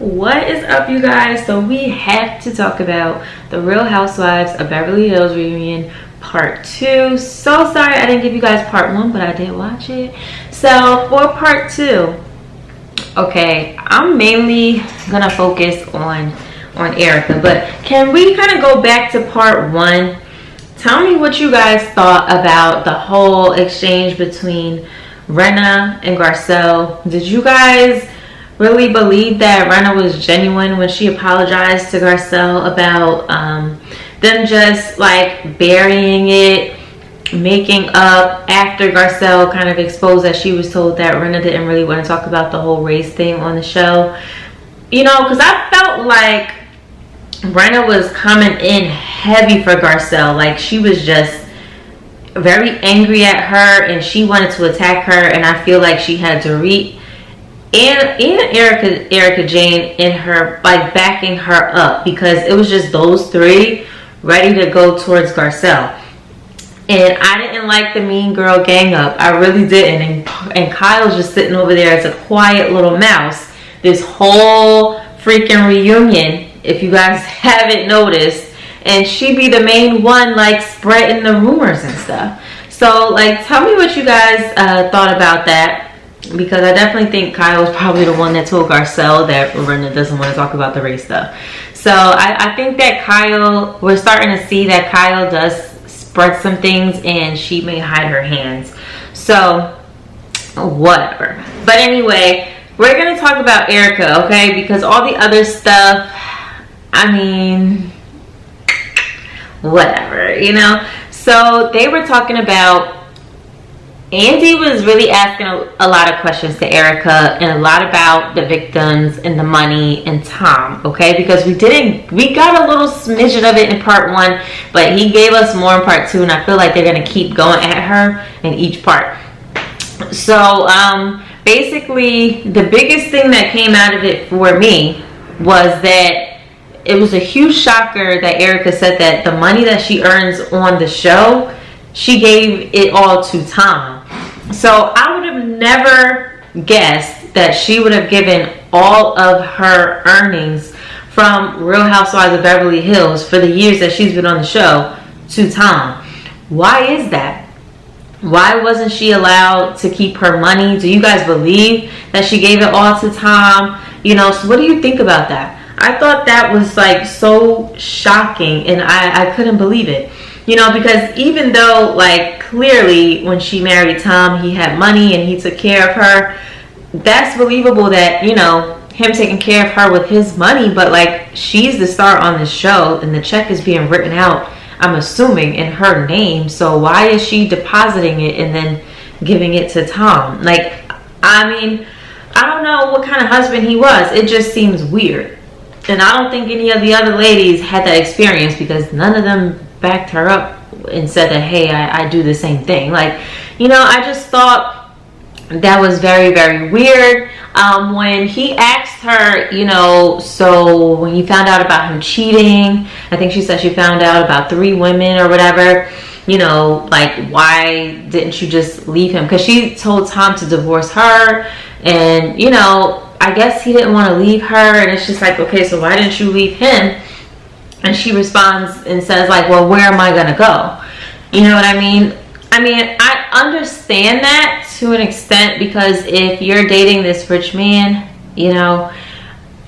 What is up, you guys? So we have to talk about the Real Housewives of Beverly Hills reunion part 2. So sorry I didn't give you guys part 1, but I did watch it. So for part 2, okay, I'm mainly gonna focus on Erika, but can we kind of go back to part 1? Tell me what you guys thought about the whole exchange between Rinna and Garcelle. Did you guys really believe that Rinna was genuine when she apologized to Garcelle about them just like burying it, making up after Garcelle kind of exposed that she was told that Rinna didn't really want to talk about the whole race thing on the show? You know, because I felt like Rinna was coming in heavy for Garcelle. Like, she was just very angry at her and she wanted to attack her, and I feel like she had to and Erika Jayne in her, like, backing her up, because it was just those three ready to go towards Garcelle. And I didn't like the mean girl gang up. I really didn't. And Kyle's just sitting over there as a quiet little mouse this whole freaking reunion, if you guys haven't noticed. And she be the main one, like, spreading the rumors and stuff. So, like, tell me what you guys thought about that. Because I definitely think Kyle was probably the one that told Garcelle that Rinna doesn't want to talk about the race stuff. So I think that Kyle, we're starting to see that Kyle does spread some things and she may hide her hands. So whatever. But anyway, we're going to talk about Erika, okay? Because all the other stuff, I mean, whatever, you know? So they were talking about, Andy was really asking a lot of questions to Erika, and a lot about the victims and the money and Tom, okay? Because we got a little smidgen of it in part 1, but he gave us more in part 2, and I feel like they're going to keep going at her in each part. So basically, the biggest thing that came out of it for me was that it was a huge shocker that Erika said that the money that she earns on the show, she gave it all to Tom. So I would have never guessed that she would have given all of her earnings from Real Housewives of Beverly Hills for the years that she's been on the show to Tom. Why is that? Why wasn't she allowed to keep her money? Do you guys believe that she gave it all to Tom? You know, so what do you think about that? I thought that was like so shocking, and I couldn't believe it. You know, because even though, like, clearly when she married Tom, he had money and he took care of her, that's believable that, you know, him taking care of her with his money, but, like, she's the star on the show and the check is being written out, I'm assuming, in her name. So why is she depositing it and then giving it to Tom? Like, I mean, I don't know what kind of husband he was. It just seems weird. And I don't think any of the other ladies had that experience, because none of them backed her up and said that, hey, I do the same thing. Like, you know, I just thought that was very, very weird. When he asked her, you know, so when you found out about him cheating, I think she said she found out about 3 women or whatever, you know, like, why didn't you just leave him? Because she told Tom to divorce her, and, you know, I guess he didn't want to leave her, and it's just like, okay, so why didn't you leave him? And she responds and says, like, well, where am I going to go? You know what I mean? I understand that to an extent, because if you're dating this rich man, you know,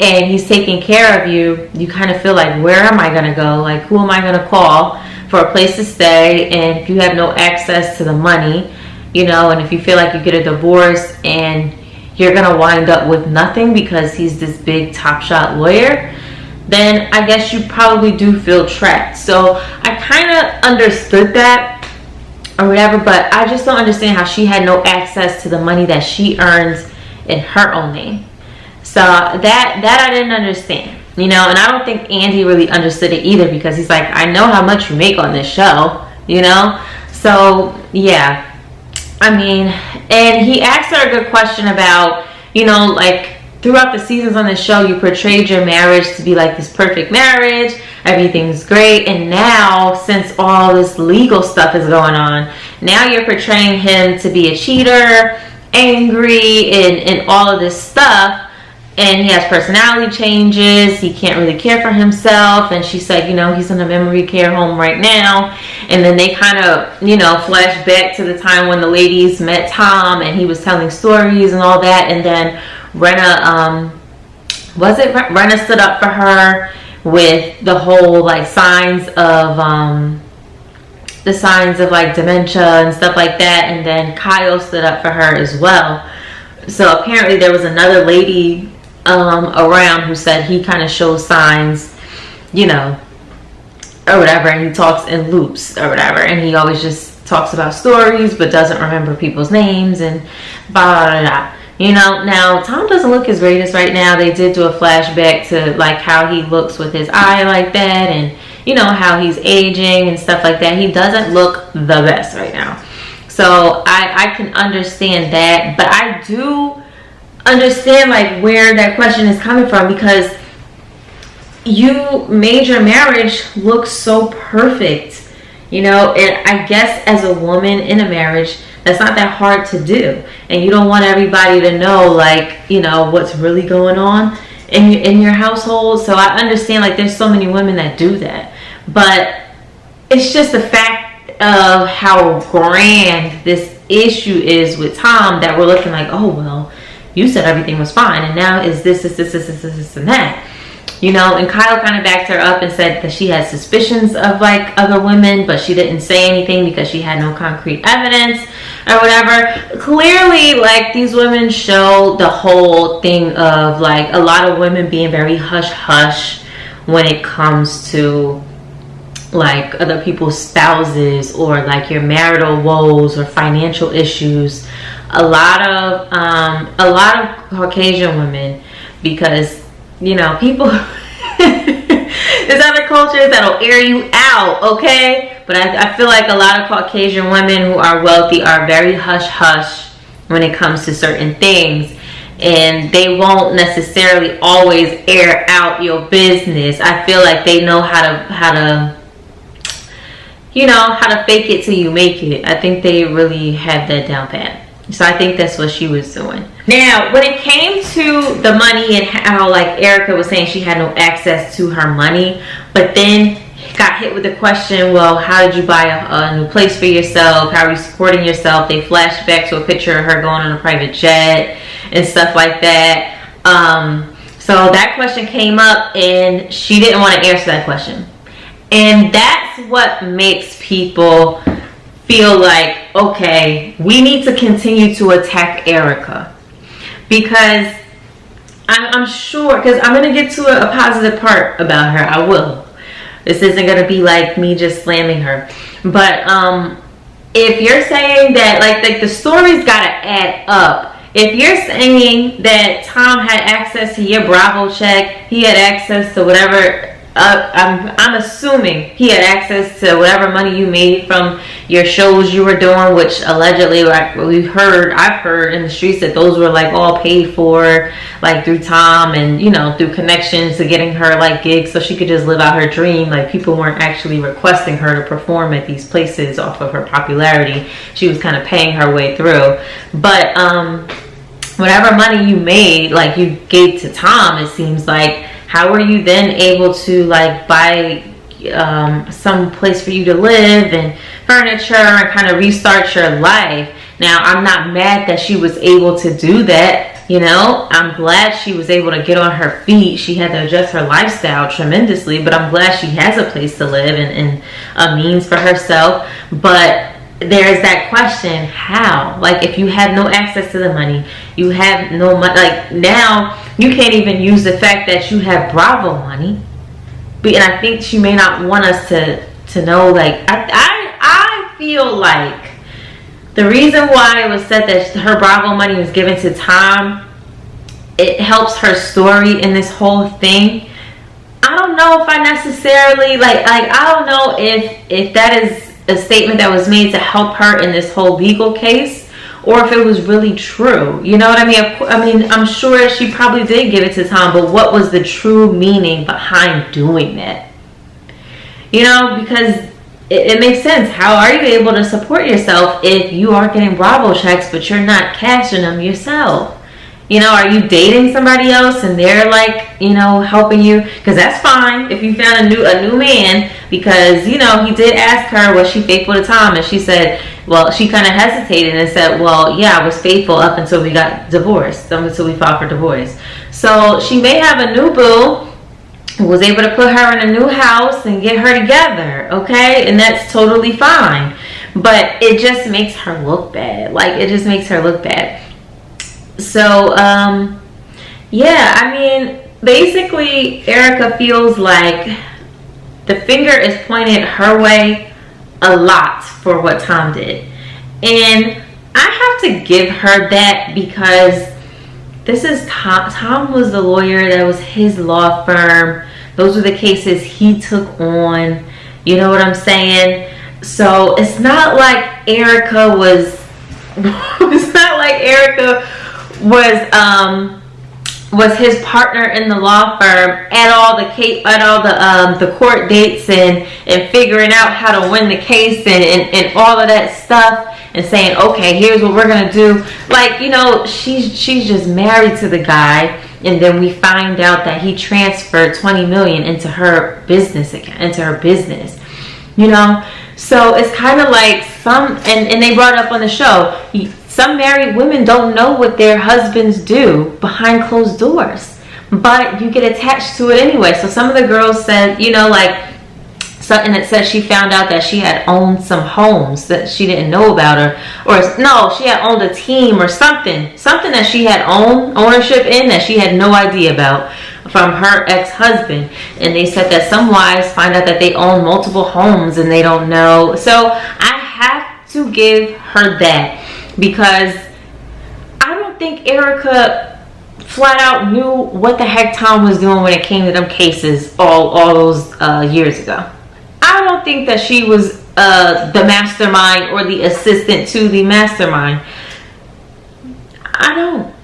and he's taking care of you, you kind of feel like, where am I going to go? Like, who am I going to call for a place to stay? And if you have no access to the money, you know, and if you feel like you get a divorce and you're going to wind up with nothing because he's this big top shot lawyer, then I guess you probably do feel trapped. So I kind of understood that or whatever, but I just don't understand how she had no access to the money that she earns in her own name. So that I didn't understand, you know, and I don't think Andy really understood it either, because he's like, I know how much you make on this show, you know? So yeah, I mean, and he asked her a good question about, you know, like, throughout the seasons on the show, you portrayed your marriage to be like this perfect marriage. Everything's great. And now, since all this legal stuff is going on, now you're portraying him to be a cheater, angry, and all of this stuff. and he has personality changes. He can't really care for himself. And she said, you know, he's in a memory care home right now. And then they kind of, you know, flash back to the time when the ladies met Tom and he was telling stories and all that. And then Rena stood up for her with the whole like signs of like dementia and stuff like that. And then Kyle stood up for her as well. So apparently there was another lady around who said he kind of shows signs, you know, or whatever, and he talks in loops or whatever, and he always just talks about stories but doesn't remember people's names and blah blah blah. You know, now Tom doesn't look his greatest right now. They did do a flashback to like how he looks with his eye like that, and you know how he's aging and stuff like that. He doesn't look the best right now. So I can understand that, but I do understand like where that question is coming from, because you made your marriage look so perfect, you know, and I guess as a woman in a marriage, that's not that hard to do, and you don't want everybody to know like, you know, what's really going on in your household. So I understand like there's so many women that do that, but it's just the fact of how grand this issue is with Tom that we're looking like, oh well, you said everything was fine, and now is this, and that. You know, and Kyle kind of backed her up and said that she had suspicions of like other women, but she didn't say anything because she had no concrete evidence or whatever. Clearly, like, these women show the whole thing of like a lot of women being very hush-hush when it comes to like other people's spouses or like your marital woes or financial issues. A lot of Caucasian women, because you know people there's other cultures that'll air you out, okay, but I feel like a lot of Caucasian women who are wealthy are very hush-hush when it comes to certain things, and they won't necessarily always air out your business. I feel like they know how to you know, how to fake it till you make it. I think they really have that down pat. So I think that's what she was doing. Now, when it came to the money and how like Erika was saying she had no access to her money, but then got hit with the question, well, how did you buy a new place for yourself? How are you supporting yourself? They flashed back to a picture of her going on a private jet and stuff like that. So that question came up and she didn't want to answer that question. And that's what makes people feel like, okay, we need to continue to attack Erika, because I'm sure, because I'm going to get to a positive part about her. I will. This isn't going to be like me just slamming her. But if you're saying that, like the story's got to add up. If you're saying that Tom had access to your Bravo check, he had access to whatever, I'm assuming he had access to whatever money you made from your shows you were doing, which allegedly, like I've heard in the streets that those were like all paid for, like through Tom, and you know, through connections to getting her like gigs so she could just live out her dream. Like people weren't actually requesting her to perform at these places off of her popularity. She was kind of paying her way through. But whatever money you made, like you gave to Tom, it seems like. How were you then able to like buy some place for you to live and furniture and kind of restart your life? Now, I'm not mad that she was able to do that. You know, I'm glad she was able to get on her feet. She had to adjust her lifestyle tremendously, but I'm glad she has a place to live and a means for herself. But there's that question, how? Like, if you have no access to the money, you have no money, like now you can't even use the fact that you have Bravo money. But, and I think she may not want us to know, like, I feel like the reason why it was said that her Bravo money was given to Tom, it helps her story in this whole thing. I don't know if I necessarily, like I don't know if that is a statement that was made to help her in this whole legal case, or if it was really true. You know what I mean? I mean, I'm sure she probably did give it to Tom, but what was the true meaning behind doing that? You know, because it makes sense. How are you able to support yourself if you are getting Bravo checks, but you're not cashing them yourself? You know, are you dating somebody else and they're like, you know, helping you? Because that's fine if you found a new man, because, you know, he did ask her, was she faithful to Tom? And she said, well, she kind of hesitated and said, well, yeah, I was faithful up until we got divorced, until we filed for divorce. So she may have a new boo, was able to put her in a new house and get her together, okay? And that's totally fine. But it just makes her look bad. Like, it just makes her look bad. So, yeah, I mean, basically, Erika feels like the finger is pointed her way a lot for what Tom did. And I have to give her that, because this is Tom. Tom was the lawyer. That was his law firm. Those were the cases he took on. You know what I'm saying? So it's not like Erika was it's not like Erika was his partner in the law firm at all the court dates and figuring out how to win the case and all of that stuff, and saying, okay, here's what we're gonna do. Like, you know, she's just married to the guy, and then we find out that he transferred $20 million into her business account, into her business, you know. So it's kind of like and they brought up on the show, some married women don't know what their husbands do behind closed doors, but you get attached to it anyway. So some of the girls said, you know, like something that said she found out that she had owned some homes that she didn't know about, or no, she had owned a team or something that she had ownership in that she had no idea about from her ex-husband. And they said that some wives find out that they own multiple homes and they don't know. So I have to give her that, because I don't think Erika flat out knew what the heck Tom was doing when it came to them cases all those years ago. I don't think that she was the mastermind or the assistant to the mastermind. I don't.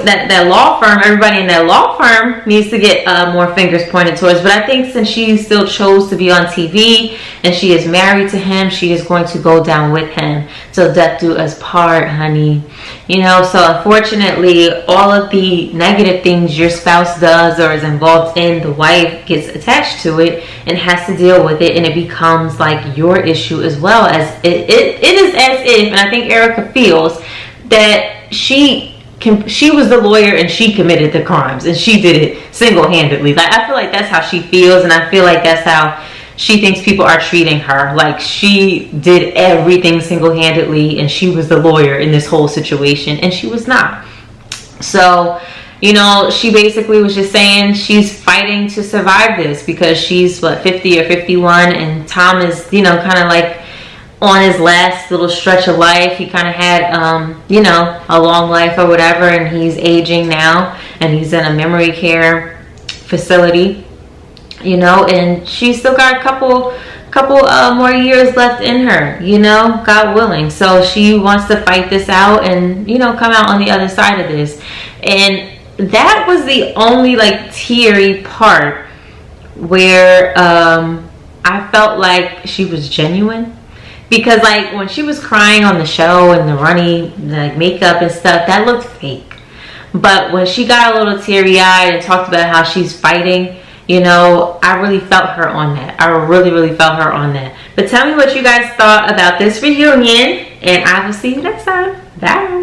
That law firm, everybody in that law firm needs to get more fingers pointed towards. But I think since she still chose to be on TV and she is married to him, she is going to go down with him till death do us part, honey. You know, so unfortunately, all of the negative things your spouse does or is involved in, the wife gets attached to it and has to deal with it, and it becomes like your issue as well. As it is as if, and I think Erika feels that she was the lawyer and she committed the crimes and she did it single-handedly. Like, I feel like that's how she feels, and I feel like that's how she thinks people are treating her. Like, she did everything single-handedly and she was the lawyer in this whole situation, and she was not. So, you know, she basically was just saying she's fighting to survive this because she's 50 or 51, and Tom is, you know, kind of like on his last little stretch of life. He kind of had, you know, a long life or whatever, and he's aging now, and he's in a memory care facility, you know, and she's still got a couple more years left in her, you know, God willing. So she wants to fight this out and, you know, come out on the other side of this. And that was the only like teary part where I felt like she was genuine. Because like when she was crying on the show and the runny like makeup and stuff, that looked fake. But when she got a little teary-eyed and talked about how she's fighting, you know, I really felt her on that. I really, really felt her on that. But tell me what you guys thought about this reunion, and I will see you next time. Bye.